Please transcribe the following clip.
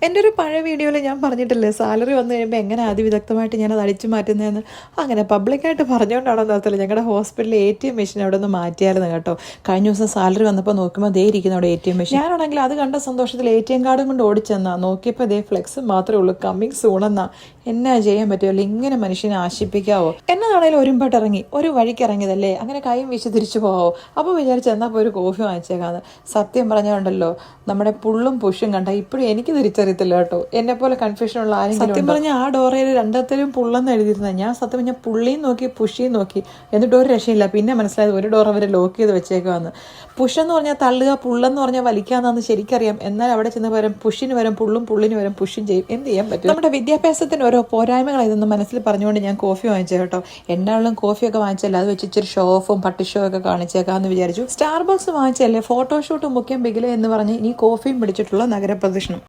എൻ്റെ ഒരു പഴയ വീഡിയോയിൽ ഞാൻ പറഞ്ഞിട്ടില്ലേ സാലറി വന്നു കഴിയുമ്പോൾ എങ്ങനെ അതിവിദഗ്ധമായിട്ട് ഞാനത് അടിച്ചു മാറ്റുന്നതെന്ന്. അങ്ങനെ പബ്ലിക്കായിട്ട് പറഞ്ഞുകൊണ്ടാണോ നടത്തില്ല ഞങ്ങളുടെ ഹോസ്പിറ്റലിൽ ATM മെഷീൻ അവിടെ നിന്ന് മാറ്റിയായിരുന്നു കേട്ടോ. കഴിഞ്ഞ ദിവസം സാലറി വന്നപ്പോൾ നോക്കുമ്പോൾ ദേ ഇരിക്കുന്ന അവിടെ ATM മെഷീൻ. ഞാനാണെങ്കിൽ അത് കണ്ട സന്തോഷത്തിൽ ATM കാർഡും കൊണ്ട് ഓടിച്ചെന്നാ നോക്കിയപ്പോൾ ദേ ഫ്ലെക്സ് മാത്രമേ ഉള്ളൂ, കമ്മിങ് സൂണെന്നാ. എന്നാ ചെയ്യാൻ പറ്റുമല്ലോ, ഇങ്ങനെ മനുഷ്യനെ ആശിപ്പിക്കാവോ? എന്നതാണേലും ഒരുമ്പാട്ട് ഇറങ്ങി ഒരു വഴിക്ക് ഇറങ്ങിയതല്ലേ, അങ്ങനെ കൈയും വീശി തിരിച്ചു പോകാവോ? അപ്പോൾ വിചാരിച്ച് എന്നാൽ പോയി ഒരു കോഫി വാങ്ങിച്ചേക്കാന്ന്. സത്യം പറഞ്ഞുണ്ടല്ലോ, നമ്മുടെ പുള്ളും പുഷും കണ്ട ഇപ്പോഴും എനിക്ക് തിരിച്ചറിയത്തില്ല കേട്ടോ. എന്നെ പോലെ കൺഫ്യൂഷൻ ഉള്ള ആരെങ്കിലും സത്യം പറഞ്ഞാൽ ആ ഡോറയിൽ രണ്ടത്തിലും പുള്ളെന്ന് എഴുതിയിരുന്നത്. ഞാൻ സത്യം പറഞ്ഞാൽ പുള്ളിയും നോക്കി പുഷിയും നോക്കി, എന്നിട്ട് ഒരു രക്ഷയില്ല. പിന്നെ മനസ്സിലായത് ഒരു ഡോർ അവർ ലോക്ക് ചെയ്ത് വെച്ചേക്കുവാന്ന്. പുഷെന്ന് പറഞ്ഞാൽ തള്ളുക, പുള്ളെന്ന് പറഞ്ഞാൽ വലിക്കാന്നാന്ന് ശരിക്കറിയാം. എന്നാൽ അവിടെ ചെന്ന് പകരം പുഷിന് വരും പുള്ളും, പുള്ളിന് വരും പുഷും ചെയ്യും. എന്ത് ചെയ്യാൻ പറ്റും? നമ്മുടെ വിദ്യാഭ്യാസത്തിന് ഓരോ പോരായ്മകൾ ഇതൊന്നും മനസ്സിൽ പറഞ്ഞുകൊണ്ട് ഞാൻ കോഫി വാങ്ങിച്ചു കേട്ടോ. എന്നാളും കോഫിയൊക്കെ വാങ്ങിച്ചല്ലേ, അത് വെച്ച് ഇച്ചിരി ഷോ ഓഫും പട്ടി ഷോ ഒക്കെ കാണിച്ചേക്കാന്ന് വിചാരിച്ചു. സ്റ്റാർബക്സ് വാങ്ങിച്ചല്ലേ, ഫോട്ടോഷൂട്ടും മുഖ്യം ബിഗിലെ എന്ന് പറഞ്ഞ് ഇനി കോഫിയും പിടിച്ചിട്ടുള്ള നഗരപ്രദക്ഷിണം.